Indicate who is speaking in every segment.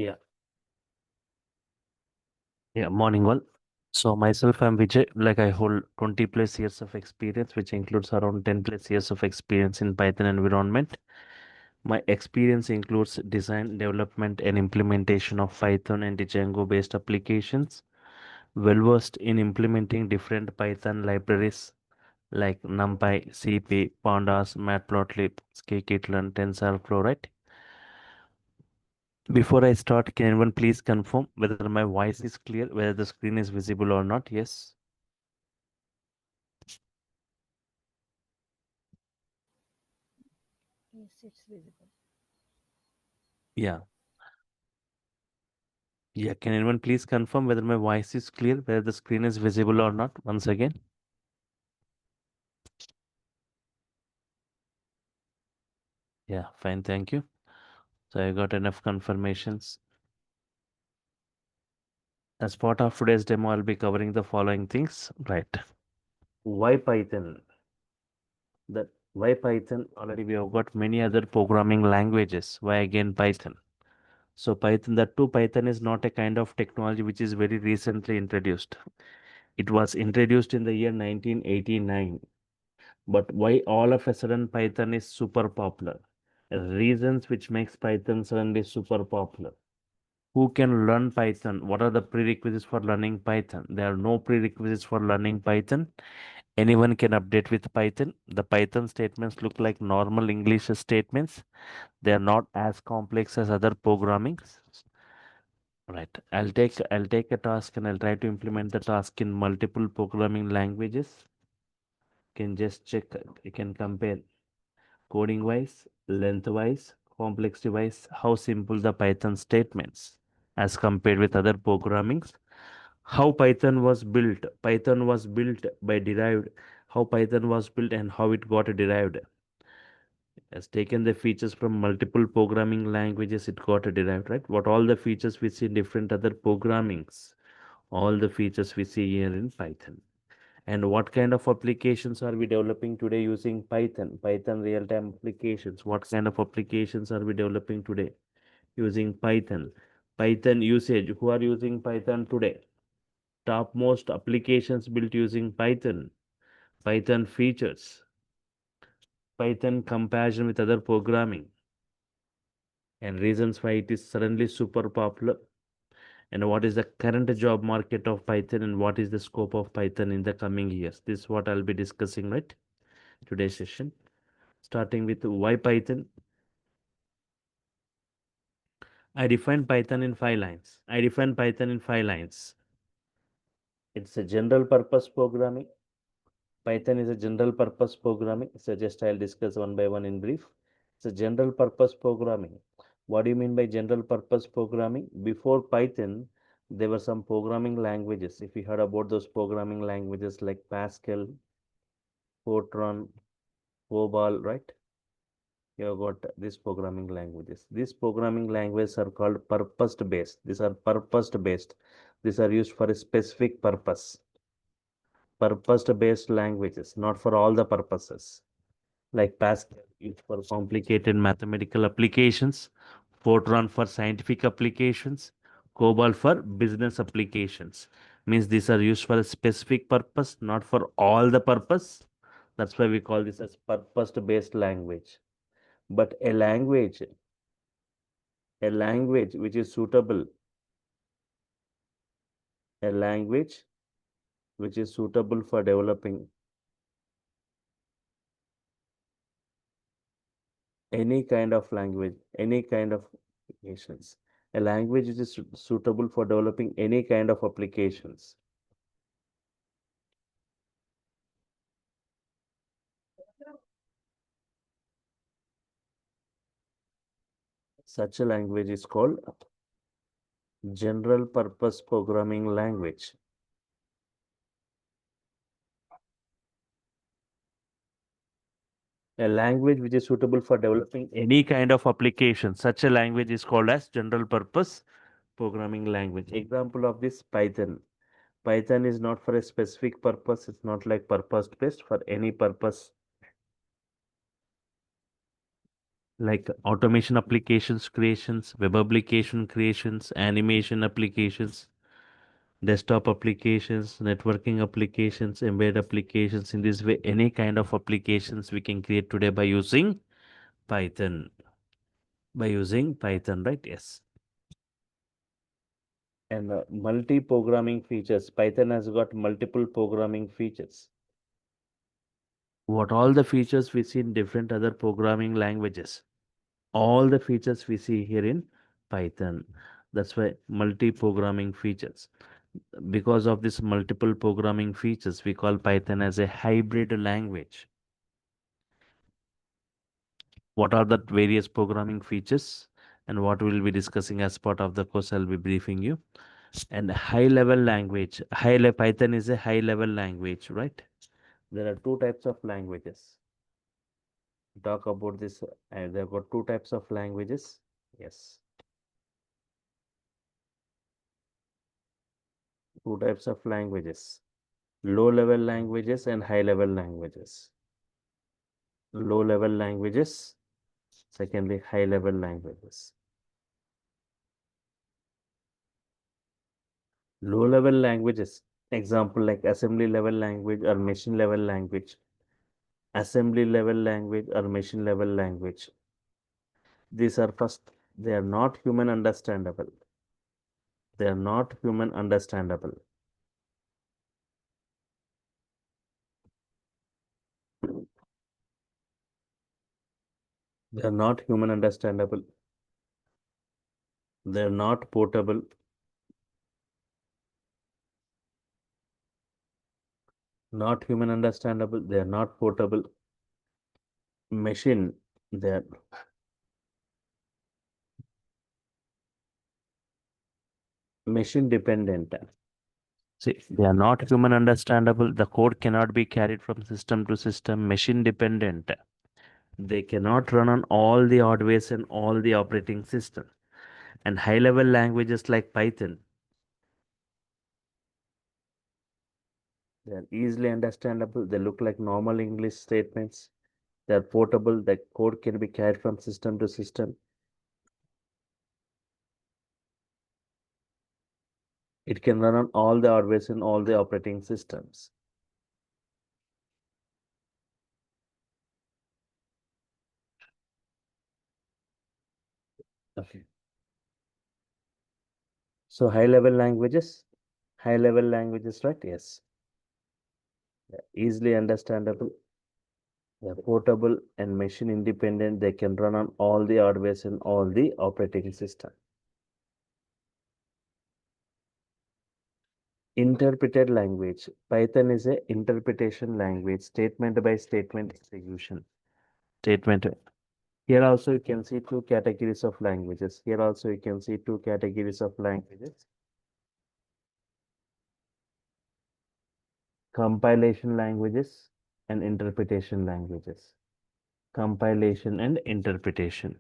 Speaker 1: Yeah, yeah, morning all. So myself, I'm Vijay. Like I hold 20 plus years of experience, which includes around 10 plus years of experience in Python environment. My experience includes design, development, and implementation of Python and Django-based applications. Well versed in implementing different Python libraries like NumPy, CP, Pandas, Matplotlib, Scikit-learn, TensorFlow, right? Before I start, can anyone please confirm whether my voice is clear, whether the screen is visible or not? Yes.
Speaker 2: Yes, it's visible.
Speaker 1: Yeah. Yeah. Can anyone please confirm whether my voice is clear, whether the screen is visible or not? Once again. Yeah. Fine. Thank you. So I got enough confirmations. As part of today's demo, I'll be covering the following things. Right. Why Python? That why Python? Already we have got many other programming languages. Why again Python? So Python, that too, Python is not a kind of technology which is very recently introduced. It was introduced in the year 1989. But why all of a sudden Python is super popular? Reasons which makes Python suddenly super popular. Who can learn Python? What are the prerequisites for learning Python? There are no prerequisites for learning Python. Anyone can update with Python. The Python statements look like normal English statements. They are not as complex as other programmings. Right. I'll take a task and I'll try to implement the task in multiple programming languages. Can just check. You can compare coding wise, length wise, complexity wise, how simple the Python statements as compared with other programmings. How Python was built. Python was built by derived. How Python was built and how it got derived. Has taken the features from multiple programming languages, it got derived, right? What all the features we see in different other programmings, all the features we see here in Python. And what kind of applications are we developing today using Python? Python real-time applications. What kind of applications are we developing today using Python? Python usage. Who are using Python today? Topmost applications built using Python. Python features. Python comparison with other programming. And reasons why it is suddenly super popular. And what is the current job market of Python and what is the scope of Python in the coming years? This is what I'll be discussing, right? Today's session. Starting with why Python. I define Python in 5 lines. I define Python in 5 lines. It's a general purpose programming. Python is a general purpose programming. So just I'll discuss one by one in brief. It's a general purpose programming. What do you mean by general purpose programming? Before Python, there were some programming languages. If you heard about those programming languages like Pascal, Fortran, COBOL, right? You have got these programming languages. These programming languages are called purpose based. These are purpose based. These are used for a specific purpose. Purpose based languages, not for all the purposes. Like Pascal used for complicated mathematical applications, Fortran for scientific applications, COBOL for business applications. Means these are used for a specific purpose, not for all the purpose. That's why we call this as purpose based language. But a language which is suitable, a language which is suitable for developing any kind of language, any kind of applications. A language which is suitable for developing any kind of applications. Such a language is called general purpose programming language. A language which is suitable for developing any kind of application. Such a language is called as general purpose programming language. Example of this, Python. Python is not for a specific purpose. It's not like purpose based for any purpose. like automation applications creations, web application creations, animation applications, desktop applications, networking applications, embedded applications. In this way, any kind of applications we can create today by using Python. By using Python, right? Yes. And multi-programming features. Python has got multiple programming features. What all the features we see in different other programming languages. All the features we see here in Python. That's why multi-programming features. Because of this multiple programming features, we call Python as a hybrid language. What are the various programming features and what we'll be discussing as part of the course, I'll be briefing you. And high level language, Python is a high level language, right? There are two types of languages. Talk about this, there got two types of languages. Yes, two types of languages. Low level languages and high level languages. Low level languages, secondly, high level languages. Low level languages, example like assembly level language or machine level language. Assembly level language or machine level language. These are first, they are not human understandable. They are not human understandable. They are not human understandable. They are not portable. Not human understandable. They are not portable. Machine, they are machine dependent. See, they are not human understandable. The code cannot be carried from system to system. Machine dependent. They cannot run on all the hardwares and all the operating systems. And high level languages like Python, they are easily understandable. They look like normal English statements. They are portable. The code can be carried from system to system. It can run on all the hardwares and all the operating systems. Okay. So high level languages, right? Yes. They're easily understandable. They're portable and machine independent. They can run on all the hardwares and all the operating system. Interpreted language. Python is a interpretation language, statement by statement execution. Statement. Here also you can see two categories of languages. Here also you can see two categories of languages. Compilation languages and interpretation languages. Compilation and interpretation.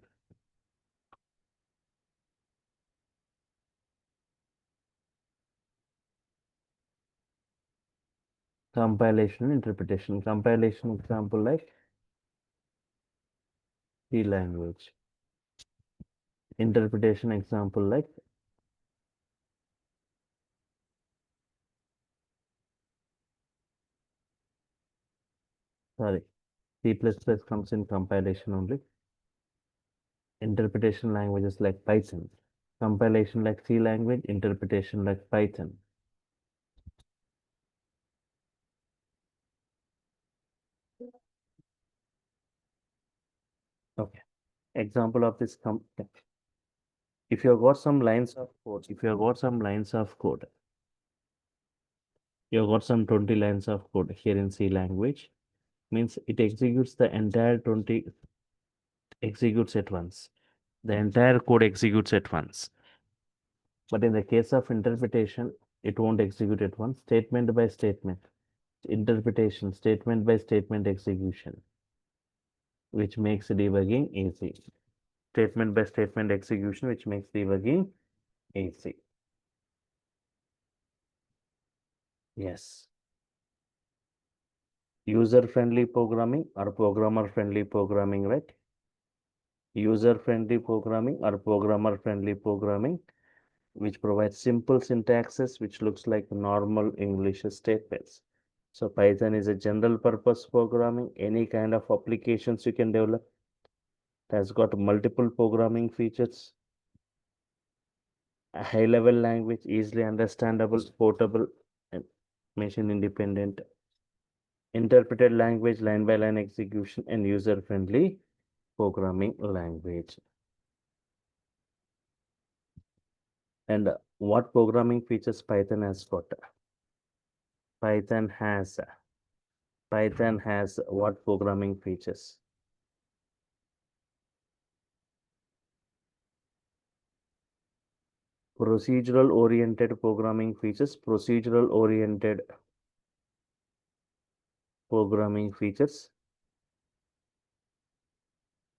Speaker 1: Compilation, interpretation. Compilation example like C language. Interpretation example like sorry, C++ comes in compilation only. Interpretation languages like Python. Compilation like C language, interpretation like Python. Okay. Example of this if you've got some lines of code, if you've got some lines of code, you've got some 20 lines of code here in C language, means it executes the entire 20 executes at once. The entire code executes at once. But in the case of interpretation, it won't execute at once, statement by statement. Interpretation, statement by statement execution, which makes debugging easy. Statement by statement execution, which makes debugging easy. Yes. User friendly programming or programmer friendly programming, right? user-friendly programming or programmer-friendly programming, which provides simple syntaxes which looks like normal English statements. So Python is a general purpose programming, any kind of applications you can develop. It has got multiple programming features, a high level language, easily understandable, portable, and machine independent, interpreted language, line by line execution, and user friendly programming language. And what programming features Python has got? Python has Python has what programming features? Procedural oriented programming features. Procedural oriented programming features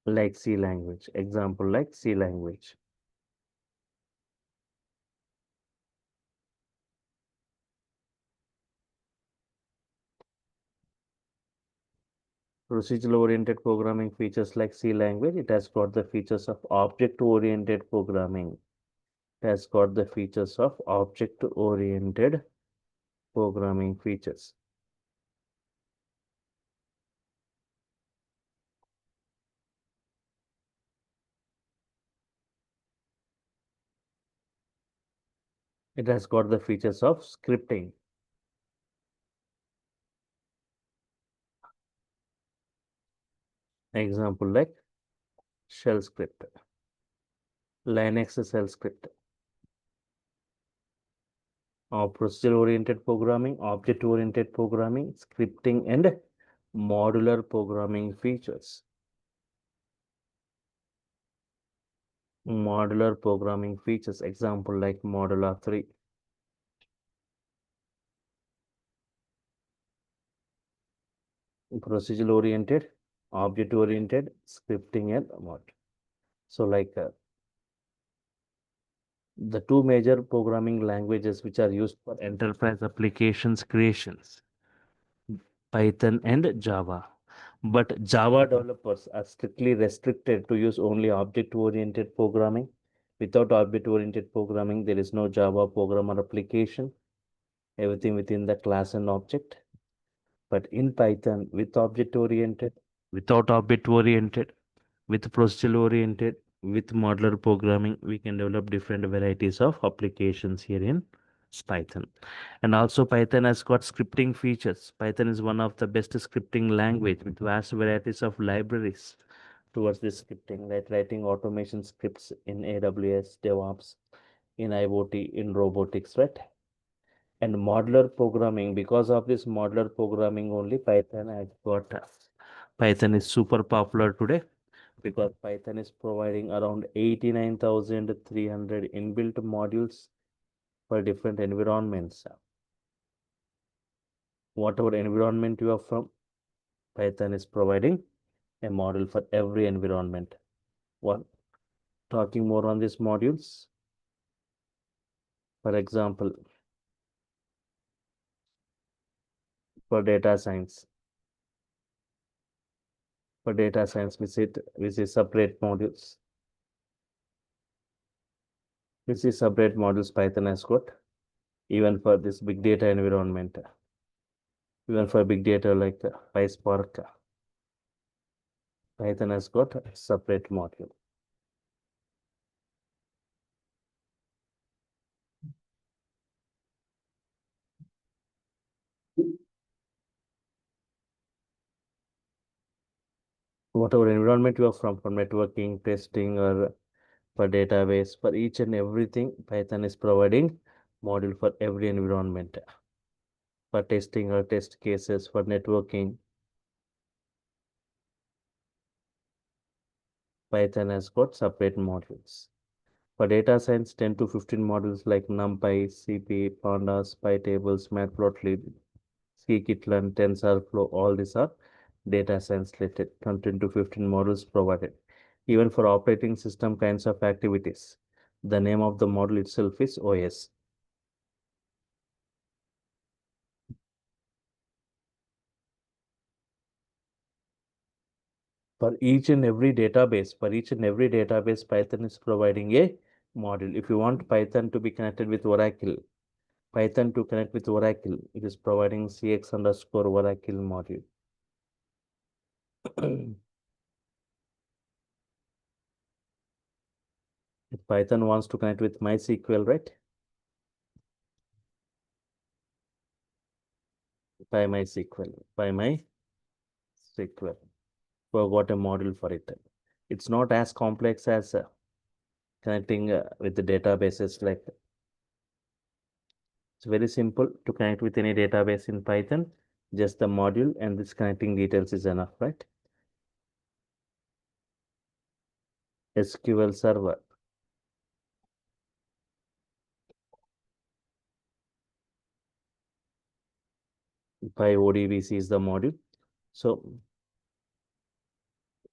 Speaker 1: like C language. Example like C language. Procedural oriented programming features like C language. It has got the features of object oriented programming. It has got the features of object oriented programming features. It has got the features of scripting. Example like shell script, Linux shell script. Procedural-oriented programming, object-oriented programming, scripting, and modular programming features. Modular programming features, example like Modular 3. Procedural-oriented, object-oriented, scripting, and mod. So like the two major programming languages which are used for enterprise applications creations, Python and Java. But Java developers are strictly restricted to use only object-oriented programming. Without object-oriented programming, there is no Java programmer application. Everything within the class and object. But in Python, without object-oriented, with procedural-oriented, with modular programming, we can develop different varieties of applications here in Python. And also Python has got scripting features. Python is one of the best scripting language with vast varieties of libraries towards this scripting, like writing automation scripts in AWS, DevOps, in IoT, in robotics, right? And modular programming, because of this modular programming only, Python is super popular today because Python is providing around 89,300 inbuilt modules for different environments. Whatever environment you are from, Python is providing a module for every environment. One, talking more on these modules. For example, for data science, we see separate modules. We see separate modules Python has got, even for this big data environment, even for big data like PySpark, Python has got a separate module. Whatever environment you are from, for networking, testing, or for database, for each and everything, Python is providing module for every environment. For testing or test cases, for networking, Python has got separate modules. For data science, 10 to 15 modules like NumPy, CP, Pandas, PyTables, Matplotlib, Scikit-learn, TensorFlow, all these are data science related. From 10 to 15 modules provided. Even for operating system kinds of activities, the name of the module itself is OS. For each and every database, Python is providing a module. If you want Python to be connected with Oracle, Python to connect with Oracle, it is providing CX underscore Oracle module. If Python wants to connect with MySQL, right? By MySQL. We've got a model for it. It's not as complex as connecting with the databases. Like it's very simple to connect with any database in Python. Just the module and this connecting details is enough, right? SQL Server by ODBC is the module. So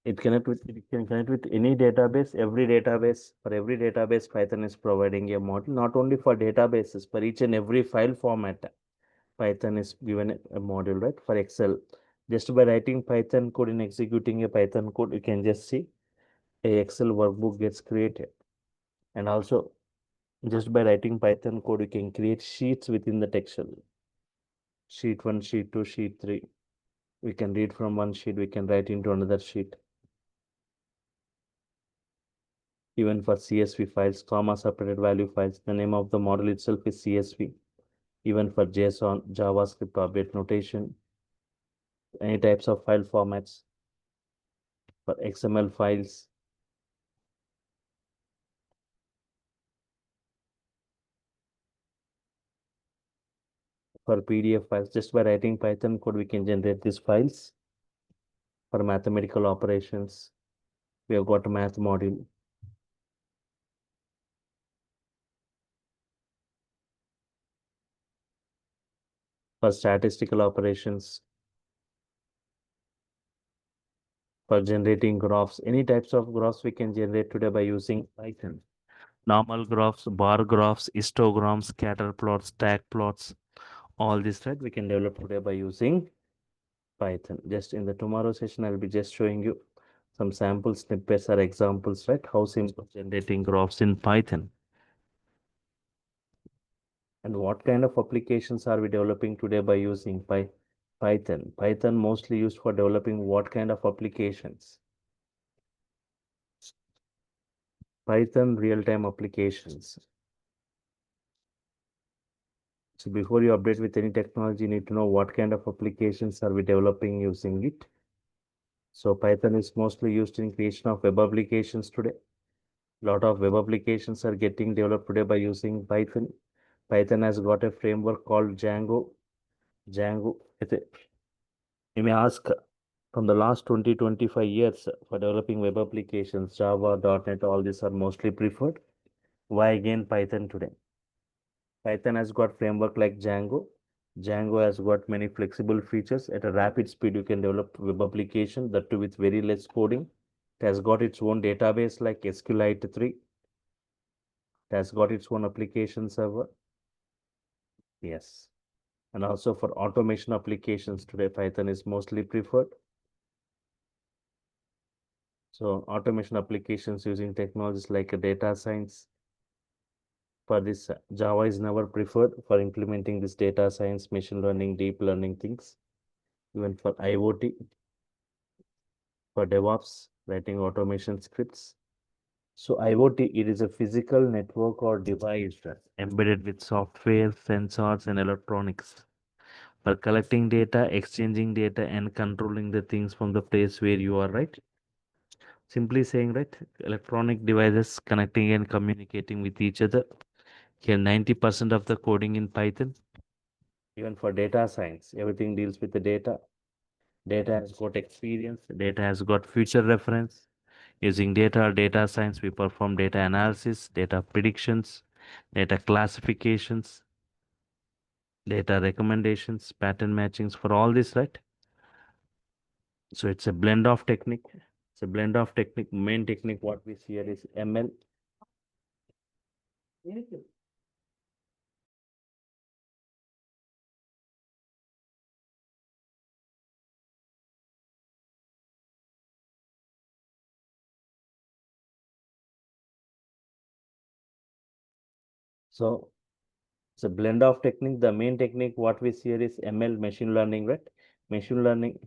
Speaker 1: it can connect with any database. For every database, Python is providing a module, not only for databases, for each and every file format. Python is given a module, right? For Excel, just by writing Python code and executing a Python code, you can just see a Excel workbook gets created. And also, just by writing Python code, you can create sheets within the Excel. Sheet 1, sheet 2, sheet 3. We can read from one sheet, we can write into another sheet. Even for CSV files, comma separated value files, the name of the model itself is CSV. Even for JSON, JavaScript, object notation, any types of file formats, for XML files, for PDF files. Just by writing Python code, we can generate these files. For mathematical operations, we have got a math module. For statistical operations, for generating graphs, any types of graphs we can generate today by using Python. Normal graphs, bar graphs, histograms, scatter plots, stack plots, all this, right? We can develop today by using Python. Just in the tomorrow session, I'll be just showing you some sample snippets or examples, right? How simple generating graphs in Python. And what kind of applications are we developing today by using Python? Python mostly used for developing what kind of applications? Python real-time applications. So before you update with any technology, you need to know what kind of applications are we developing using it. So Python is mostly used in creation of web applications today. A lot of web applications are getting developed today by using Python. Python has got a framework called Django. You may ask, from the last 20-25 years for developing web applications, Java, .NET, all these are mostly preferred. Why again Python today? Python has got framework like Django. Django has got many flexible features. At a rapid speed, you can develop web application, that too with very less coding. It has got its own database like SQLite 3. It has got its own application server. Yes. And also for automation applications today, Python is mostly preferred. So automation applications using technologies like data science. For this, Java is never preferred for implementing this data science, machine learning, deep learning things. Even for IoT, for DevOps, writing automation scripts. So IoT, it is a physical network or device embedded with software, sensors, and electronics for collecting data, exchanging data, and controlling the things from the place where you are, right? Simply saying, right? Electronic devices connecting and communicating with each other. Here, 90% of the coding in Python. Even for data science, everything deals with the data. Data has got experience, data has got future reference. Using data or data science, we perform data analysis, data predictions, data classifications, data recommendations, pattern matchings for all this, right? So it's a blend of technique. It's a blend of technique. Main technique what we see here is ML. So it's a blend of technique. The main technique what we see here is ML, machine learning, right? Machine learning.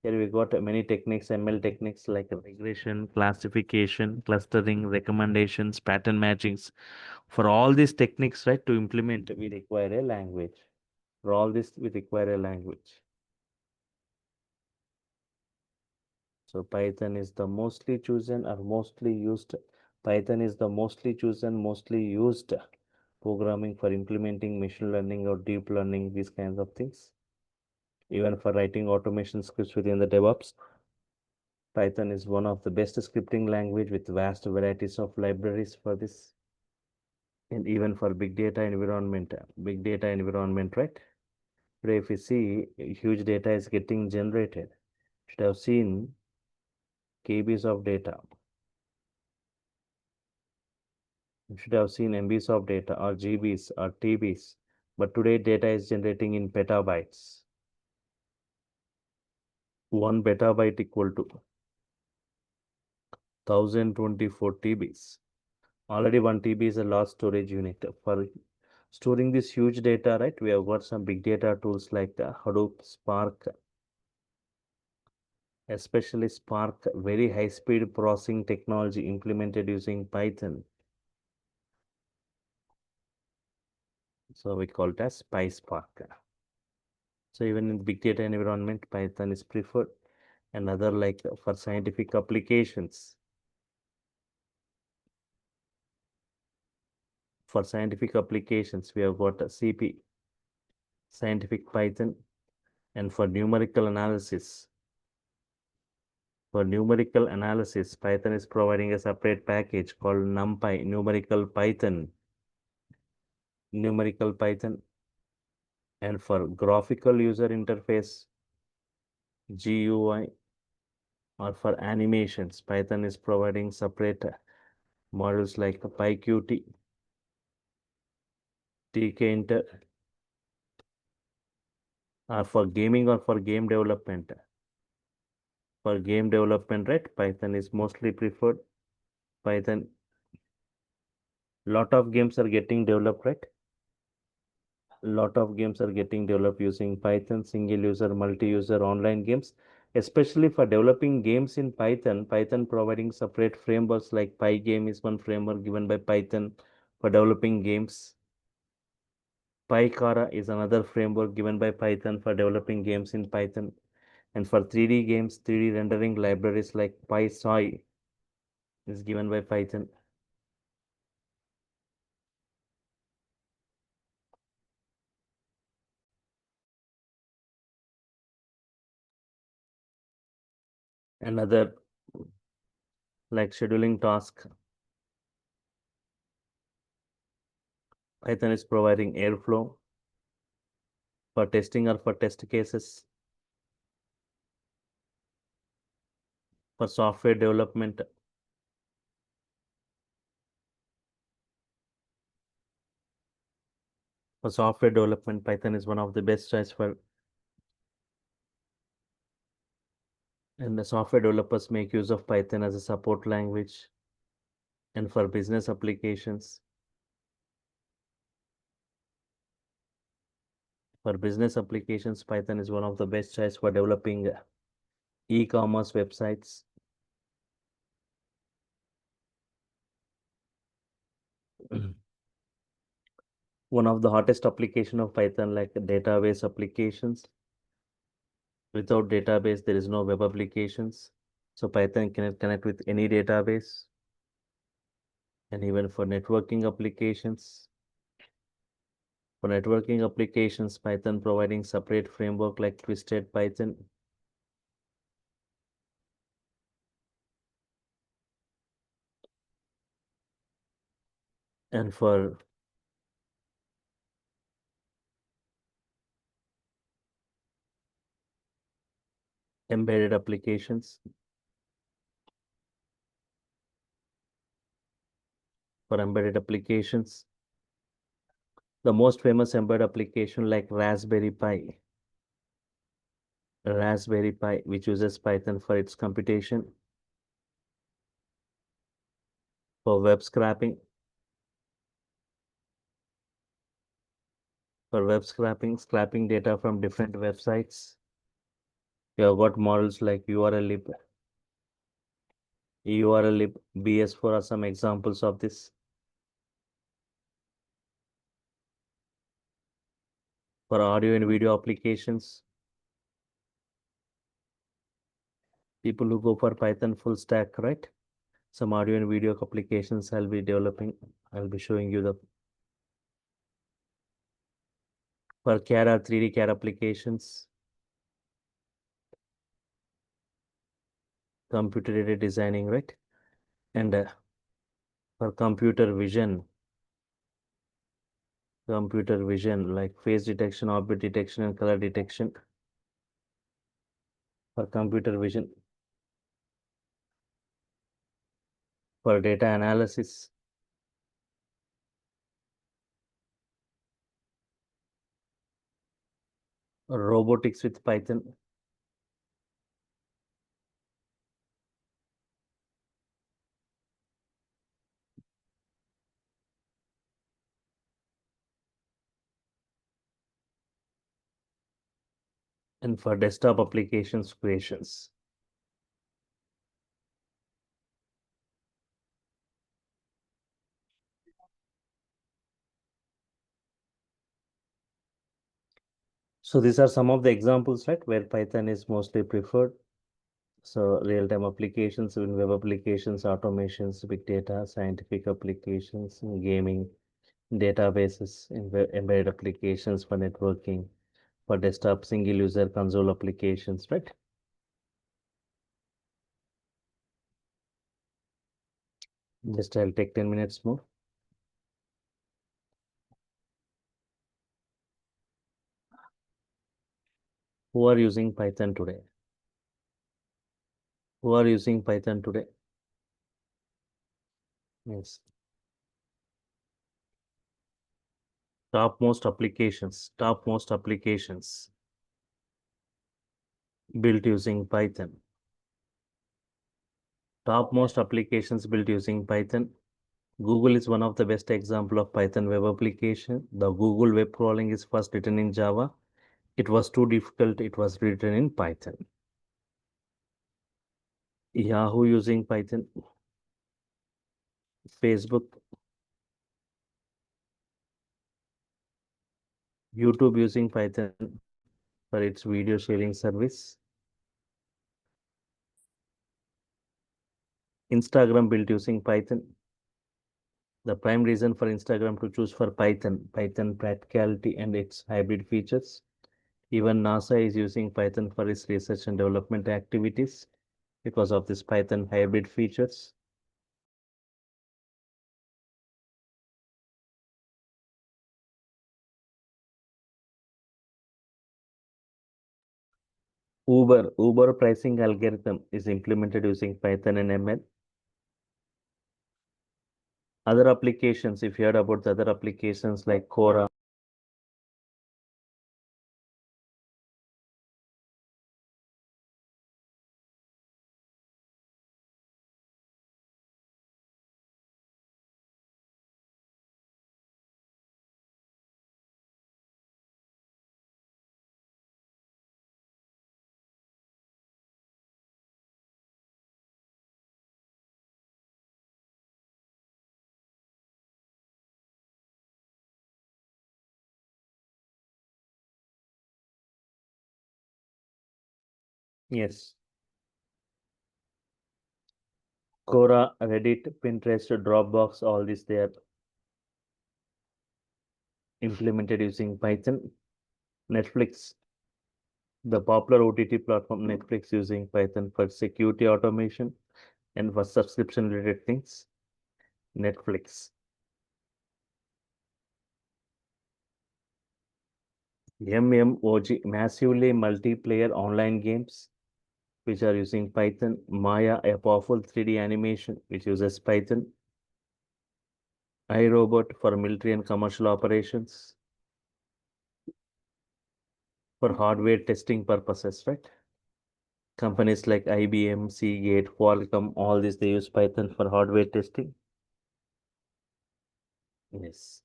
Speaker 1: Here we got many techniques, ML techniques like regression, classification, clustering, recommendations, pattern matchings. For all these techniques, right, to implement, we require a language. For all this, we require a language. So Python is the mostly chosen or mostly used. Python is the mostly chosen, mostly used programming for implementing machine learning or deep learning, these kinds of things. Even for writing automation scripts within the DevOps, Python is one of the best scripting language with vast varieties of libraries for this. And even for big data environment, right? Today, if you see huge data is getting generated, should have seen KBs of data. You should have seen MBs of data or GBs or TBs. But today data is generating in petabytes. 1 petabyte equal to 1024 TBs. Already 1 TB is a large storage unit. For storing this huge data, right, we have got some big data tools like Hadoop, Spark, especially Spark, very high speed processing technology implemented using Python. So we call it as PySpark. So even in big data environment, Python is preferred. Another like for scientific applications. For scientific applications, we have got a CP, scientific Python, and for numerical analysis, Python is providing a separate package called NumPy, numerical Python, and for graphical user interface, GUI, or for animations, Python is providing separate models like PyQt, tkinter, or for gaming or for game development. For game development, right, Python is mostly preferred. Python, lot of games are getting developed, right? Lot of games are getting developed using Python, single user, multi-user online games. Especially for developing games in Python, Python providing separate frameworks like Pygame is one framework given by Python for developing games. PyCara is another framework given by Python for developing games in Python. And for 3D games, 3D rendering libraries like PySoy is given by Python. Another like scheduling task, Python is providing Airflow for testing or for test cases. For software development, Python is one of the best choice for, and the software developers make use of Python as a support language. And for business applications, Python is one of the best choice for developing e-commerce websites. One of the hottest application of Python like database applications. Without database, there is no web applications. So Python can connect with any database. And even for networking applications. Python providing separate framework like Twisted Python. And for embedded applications, the most famous embedded application like Raspberry Pi, which uses Python for its computation, for web scraping, For web scraping data from different websites. You have got models like URL lib, BS4 are some examples of this. For audio and video applications, people who go for Python full stack, right? Some audio and video applications I'll be developing. I'll be showing you the for CAD 3D CAD applications, computer aided designing, right? And for computer vision like face detection, object detection, and color detection. For computer vision, for data analysis, robotics with Python, and for desktop applications creations. So these are some of the examples, right, where Python is mostly preferred. So real-time applications, in web applications, automations, big data, scientific applications, in gaming, databases, in embedded applications for networking, for desktop single user console applications, right? Just I'll take 10 minutes more. Who are using Python today? Who are using Python today? Yes. Topmost applications built using Python. Topmost applications built using Python. Google is one of the best example of Python web application. The Google web crawling is first written in Java. It was too difficult. It was written in Python. Yahoo using Python. Facebook, YouTube using Python for its video sharing service. Instagram built using Python. The prime reason for Instagram to choose for Python practicality and its hybrid features. Even NASA is using Python for its research and development activities because of this Python hybrid features. Uber pricing algorithm is implemented using Python and ML. Other applications, if you heard about the other applications like Quora, yes, Quora, Reddit, Pinterest, Dropbox, all this they are implemented using Python. Netflix, the popular OTT platform Netflix using Python for security automation and for subscription related things. Netflix. MMOG, massively multiplayer online games, which are using Python. Maya, a powerful 3D animation, which uses Python. iRobot for military and commercial operations, for hardware testing purposes, right? Companies like IBM, Seagate, Qualcomm, all this, they use Python for hardware testing. Yes.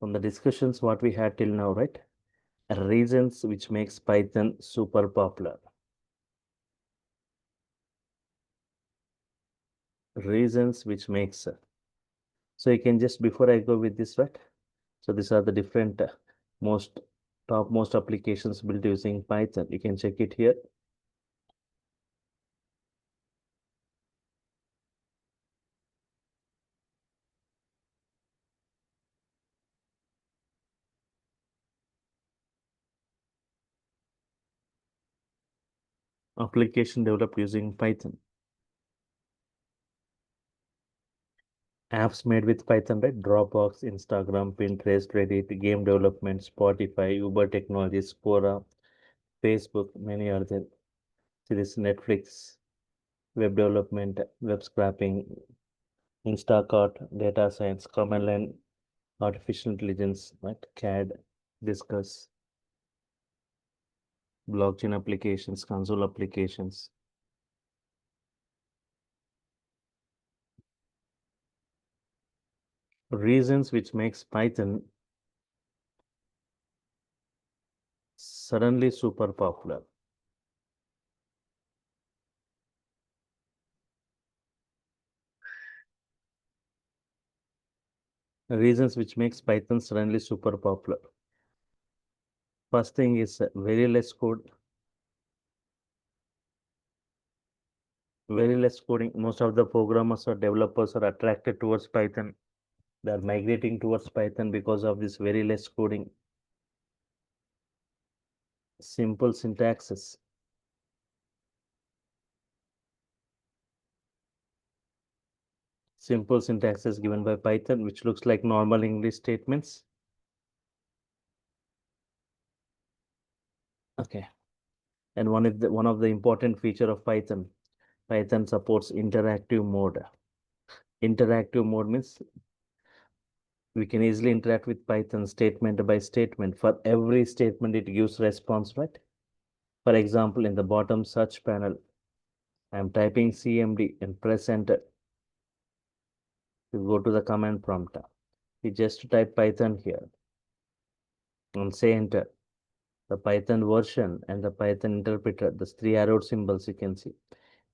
Speaker 1: From the discussions what we had till now, right? Reasons which makes Python super popular. Reasons which makes. So you can just, before I go with this, right? So these are the different most topmost applications built using Python. You can check it here. Application developed using Python. Apps made with Python, right? Dropbox, Instagram, Pinterest, Reddit, game development, Spotify, Uber Technologies, Quora, Facebook, many are there. See this Netflix, web development, web scraping, Instacart, data science, command line, artificial intelligence, right? CAD, Discuss, blockchain applications, console applications. Reasons which makes Python suddenly super popular. Reasons which makes Python suddenly super popular. First thing is very less code, very less coding. Most of the programmers or developers are attracted towards Python. They are migrating towards Python because of this very less coding. Simple syntaxes. Simple syntaxes given by Python, which looks like normal English statements. Okay. And one of the important feature of Python, Python supports interactive mode. Interactive mode means we can easily interact with Python statement by statement. For every statement, it gives response, right? For example, in the bottom search panel, I'm typing CMD and press enter. You go to the command prompt. You just type Python here and say enter. The Python version and the Python interpreter, the three arrow symbols you can see.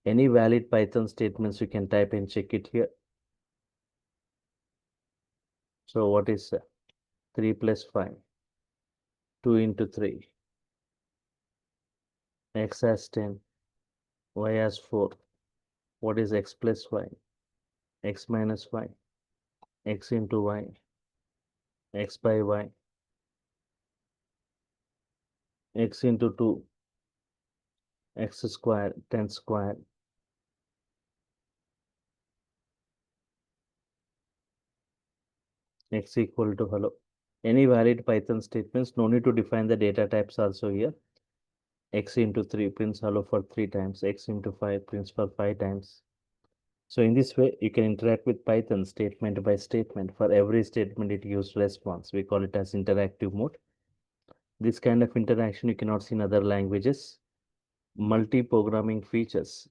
Speaker 1: Any valid Python statements you can type and check it here. So what is 3 plus 5? 2 into 3. X has 10. Y has 4. What is x plus y? X minus y. X into y. X by y. X into 2. X square. 10 square. X equal to hello. Any valid Python statements, no need to define the data types also here. X into 3 prints hello for 3 times. X into 5 prints for 5 times. So in this way, you can interact with Python statement by statement. For every statement, it gives response. We call it as interactive mode. This kind of interaction you cannot see in other languages. Multi-programming features.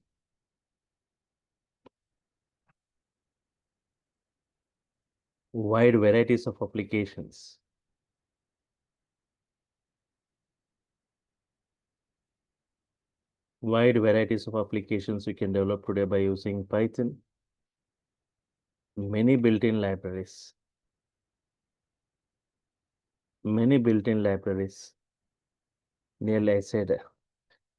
Speaker 1: Wide varieties of applications. Wide varieties of applications you can develop today by using Python. Many built-in libraries. Many built-in libraries. Nearly I said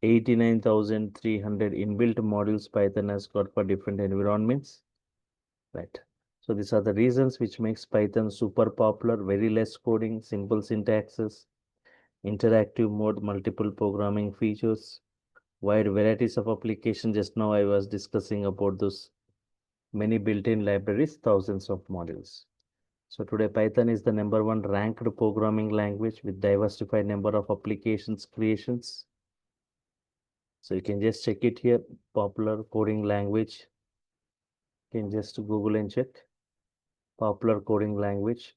Speaker 1: 89,300 inbuilt modules Python has got for different environments. Right. So these are the reasons which makes Python super popular. Very less coding, simple syntaxes, interactive mode, multiple programming features, wide varieties of application. Just now I was discussing about those many built-in libraries, thousands of modules. So today Python is the #1 ranked programming language with diversified number of applications creations. So you can just check it here, popular coding language. You can just Google and check popular coding language.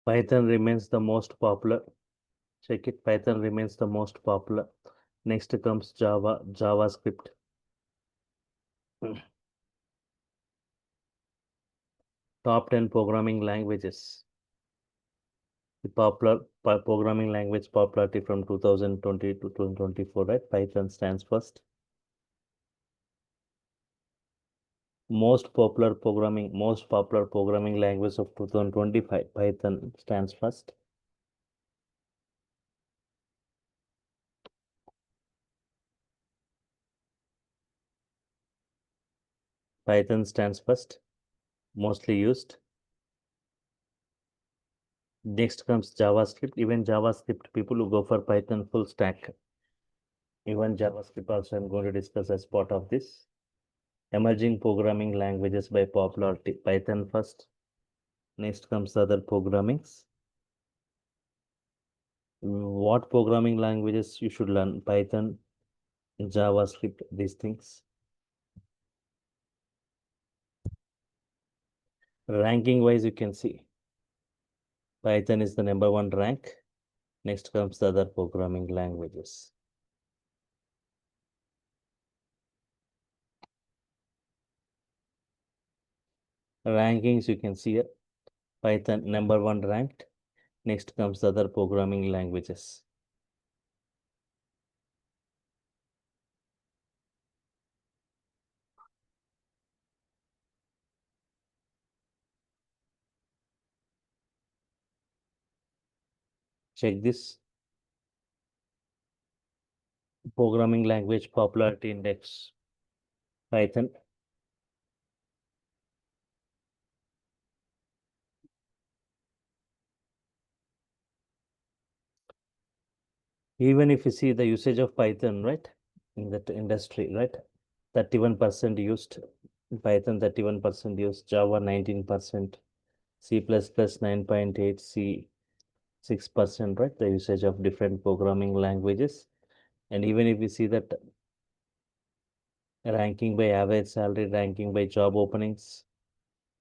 Speaker 1: Python remains the most popular. Check it. Python remains the most popular. Next comes Java, JavaScript. Top 10 programming languages. The popular programming language popularity from 2020 to 2024, right? Python stands first. Most popular programming language of 2025. Python stands first. Python stands first. Mostly used. Next comes JavaScript. Even JavaScript, people who go for Python full stack. Even JavaScript also I'm going to discuss as part of this. Emerging programming languages by popularity. Python first. Next comes other programmings. What programming languages you should learn? Python, JavaScript, these things. Ranking wise, you can see Python is the number one rank. Next comes the other programming languages. Rankings, you can see here. Python number one ranked. Next comes the other programming languages. Check this programming language popularity index. Python. Even if you see the usage of Python, right, in that industry, right, 31% used Python, 31% used Java, 19%, C++ 9.8, C 6%, right, the usage of different programming languages. And even if you see that ranking by average salary, ranking by job openings,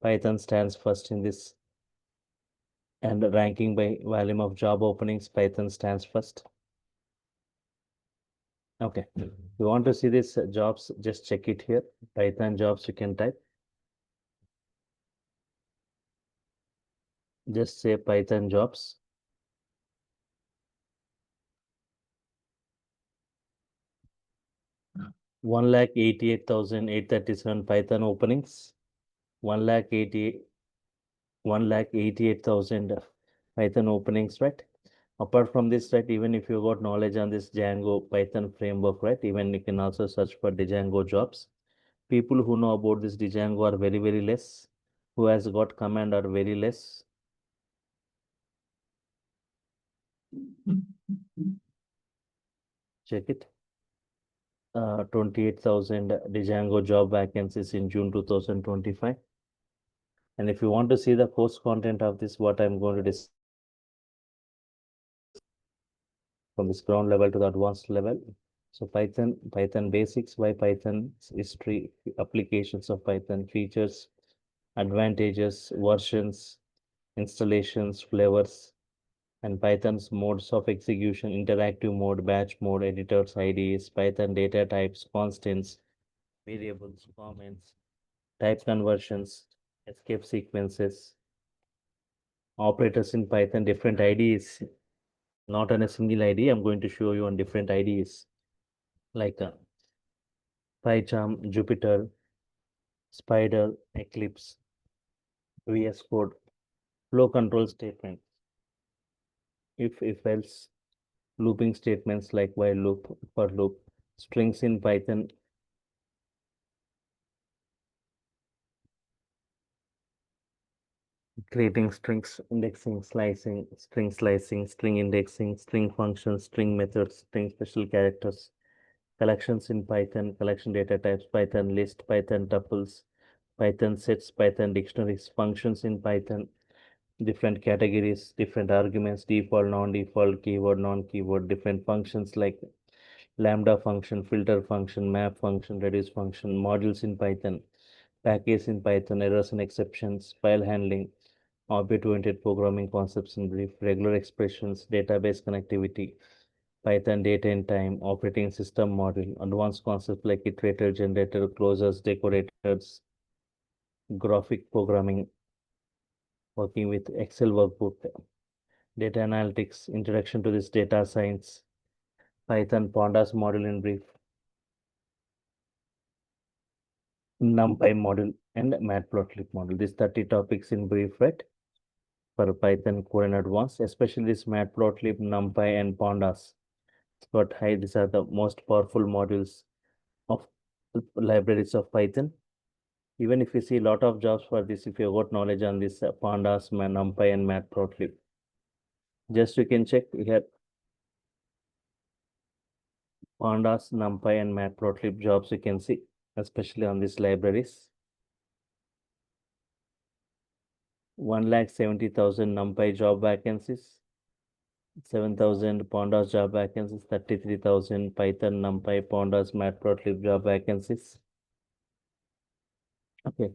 Speaker 1: Python stands first in this. And ranking by volume of job openings, Python stands first. Okay, you want to see this jobs, just check it here. Python jobs, you can type. Just say Python jobs. 1,88,837 Python openings. 1,88,000 Python openings, right? Apart from this, right, even if you got knowledge on this Django Python framework, right, even you can also search for Django jobs. People who know about this Django are very, very less. Who has got command are very less. Check it. 28,000 Django job vacancies in June 2025. And if you want to see the course content of this, what I'm going to discuss from this ground level to the advanced level. So Python basics, why Python history, applications of Python, features, advantages, versions, installations, flavors, and Python's modes of execution, interactive mode, batch mode, editors, IDEs, Python data types, constants, variables, comments, type conversions, escape sequences, operators in Python, different IDEs, not on a single ID. I'm going to show you on different IDEs like PyCharm, Jupyter, Spider, Eclipse, VS Code, flow control statement, if else, looping statements like while loop, for loop, strings in Python, creating strings, indexing, slicing, string indexing, string functions, string methods, string special characters, collections in Python, collection data types, Python list, Python tuples, Python sets, Python dictionaries, functions in Python, different categories, different arguments, default, non-default, keyword, non-keyword, different functions like lambda function, filter function, map function, reduce function, modules in Python, package in Python, errors and exceptions, file handling, object-oriented programming concepts in brief, regular expressions, database connectivity, Python data and time, operating system model, advanced concepts like iterator, generator, closures, decorators, graphic programming, working with Excel workbook, data analytics, introduction to this data science, Python pandas model in brief, NumPy model, and matplotlib model. These 30 topics in brief, right? For Python core and advanced, especially this matplotlib, NumPy, and pandas. Got high. These are the most powerful modules of libraries of Python. Even if you see a lot of jobs for this, if you got knowledge on this pandas, NumPy, and matplotlib, just you can check here pandas, NumPy, and matplotlib jobs you can see, especially on these libraries. 1,70,000 NumPy job vacancies, 7,000 pandas job vacancies, 33,000 Python, NumPy, pandas, matplotlib job vacancies. Okay.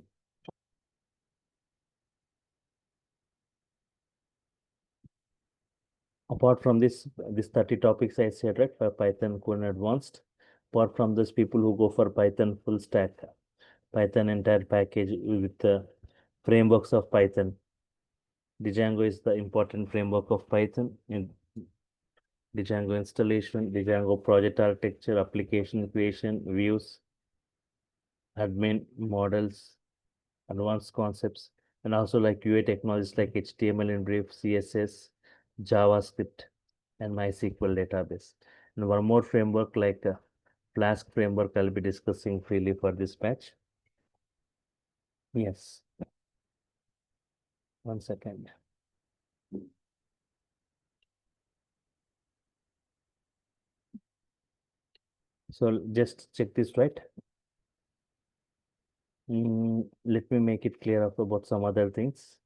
Speaker 1: Apart from this 30 topics I said, right, for Python core and advanced, apart from this, people who go for Python full stack, Python entire package with the frameworks of Python. Django is the important framework of Python. In Django installation, Django project architecture, application creation, views, admin models, advanced concepts, and also like UI technologies like HTML in brief, CSS, JavaScript, and MySQL database. And one more framework like Flask framework I'll be discussing freely for this batch. Yes. 1 second. So just check this, right? Let me make it clear about some other things.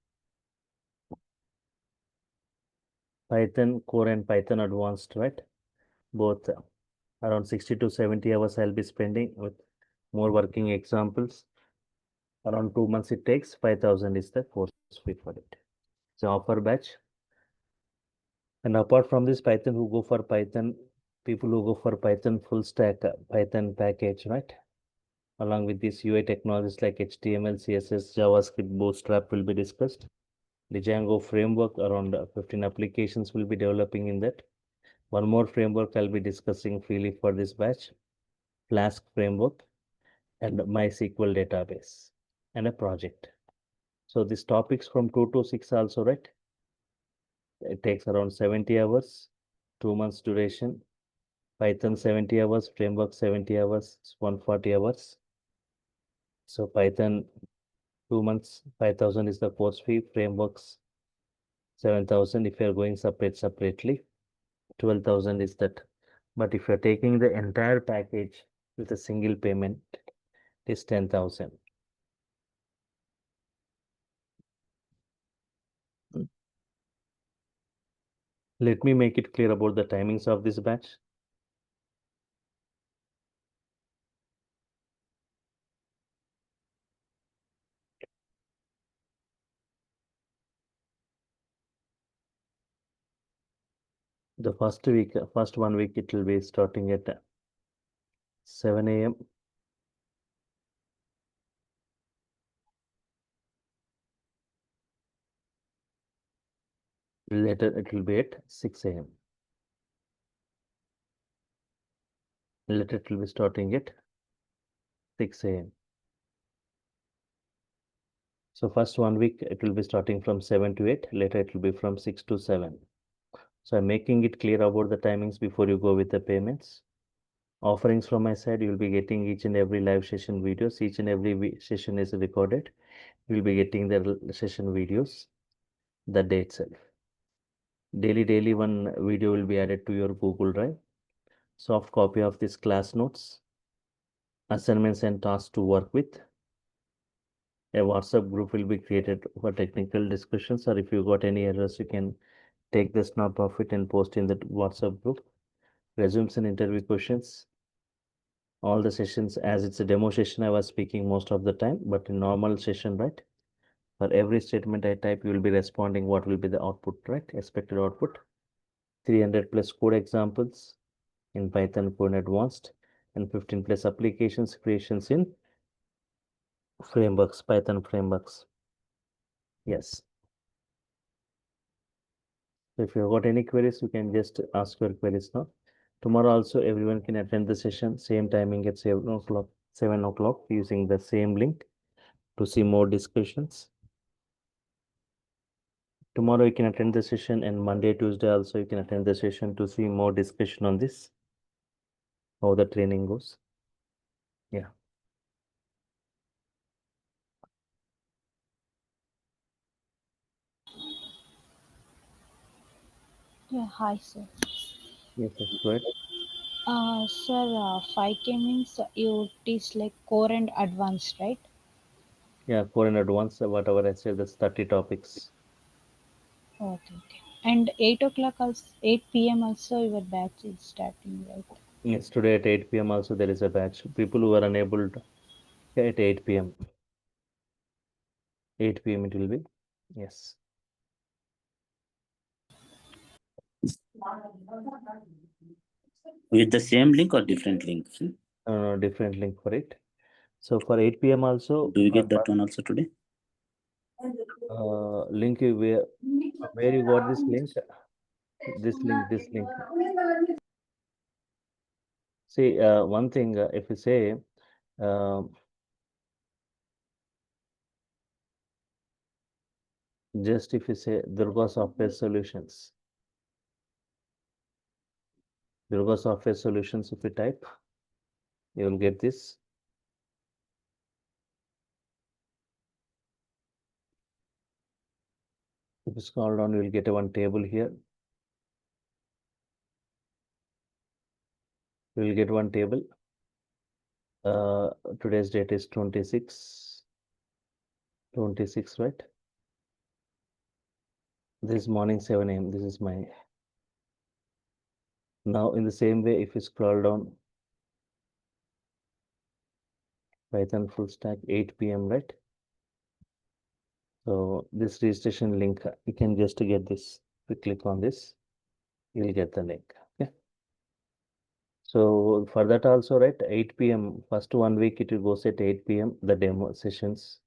Speaker 1: Python core and Python advanced, right? Both around 60 to 70 hours I'll be spending with more working examples. Around 2 months it takes. 5,000 is the course fee for it. So offer batch. And apart from this, Python who go for Python, people who go for Python full stack, Python package, right? Along with these UI technologies like HTML, CSS, JavaScript, Bootstrap will be discussed. The Django framework, around 15 applications will be developing in that. One more framework I'll be discussing freely for this batch, Flask framework and MySQL database and a project. So these topics from 2 to 6 also, right? It takes around 70 hours, 2 months duration. Python 70 hours, framework 70 hours, 140 hours. So Python 2 months, 5,000 is the course fee, frameworks 7,000 if you're going separately, 12,000 is that. But if you're taking the entire package with a single payment, it is 10,000. Let me make it clear about the timings of this batch. The first 1 week, it will be starting at 7 a.m. Later, it will be at 6 a.m. Later, it will be starting at 6 a.m. So first 1 week, it will be starting from 7 to 8. Later, it will be from 6 to 7. So I'm making it clear about the timings before you go with the payments. Offerings from my side, you will be getting each and every live session videos. Each and every session is recorded. You will be getting the session videos the day itself. Daily one video will be added to your Google Drive. Soft copy of this class notes, assignments and tasks to work with. A WhatsApp group will be created for technical discussions, or if you got any errors, you can take the snap of it and post in the WhatsApp group. Resumes and interview questions. All the sessions, as it's a demo session, I was speaking most of the time, but in normal session, right? For every statement I type, you will be responding what will be the output, right? Expected output. 300 plus code examples in Python Code Advanced and 15 plus applications creations in frameworks, Python frameworks. Yes. So if you've got any queries, you can just ask your queries now. Tomorrow also everyone can attend the session, same timing at 7 o'clock, 7 o'clock using the same link to see more discussions. Tomorrow you can attend the session and Monday, Tuesday also you can attend the session to see more discussion on this, how the training goes. Yeah.
Speaker 2: Yeah, hi sir.
Speaker 1: Yes, that's good.
Speaker 2: Sir, 5K means you teach like core and advanced, right?
Speaker 1: Yeah, core in advance, whatever I said, that's 30 topics.
Speaker 2: Okay, okay. And 8 o'clock also, 8 p.m. also your batch is starting, right?
Speaker 1: Yes, today at 8 p.m. also there is a batch. People who are unable to, yeah, at 8 p.m. 8 p.m. it will be. Yes.
Speaker 3: With the same link or different link?
Speaker 1: Different link for it. So for 8 p.m. also,
Speaker 3: Do you get that one also today?
Speaker 1: link where you got this link? This link, this link. See, one thing, if you say, um just if you say Durga Software Solutions, Durga Software Solutions, if you type, you will get this. If you scroll down, you will get a one table here. You will get one table. Uh, Today's date is 26, right? This is morning 7 a.m. This is my. Now, in the same way, if you scroll down, Python full stack 8 p.m., right? So this registration link, you can just get this. If you click on this, you'll get the link. Okay. So for that also, right, 8 p.m. First 1 week it will goes at 8 p.m. the demo sessions,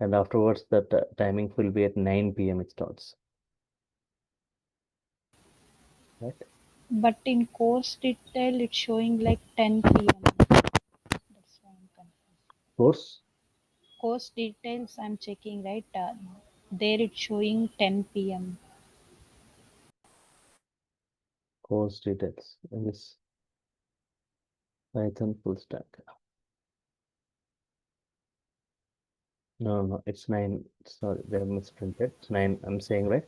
Speaker 1: and afterwards that timing will be at 9 p.m. it starts. Right.
Speaker 2: But in course detail, it's showing like 10 p.m. That's why I'm confused.
Speaker 1: Course
Speaker 2: Course details I'm checking, right? There it's showing 10 p.m.
Speaker 1: course details. Yes, Python full stack. No, it's 9. Sorry, they have misprinted. It's 9. I'm saying right.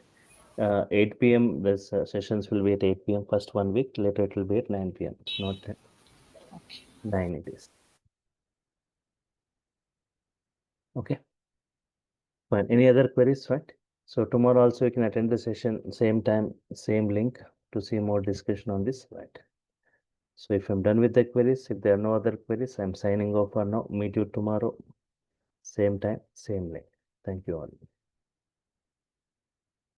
Speaker 1: 8 p.m. This sessions will be at 8 p.m. first 1 week. Later it will be at 9 p.m. It's not 10.
Speaker 2: Okay.
Speaker 1: 9 it is. Okay. Fine. Any other queries, right? So tomorrow also you can attend the session, same time, same link to see more discussion on this, right? So if I'm done with the queries, if there are no other queries, I'm signing off for now. Meet you tomorrow, same time, same link. Thank you all.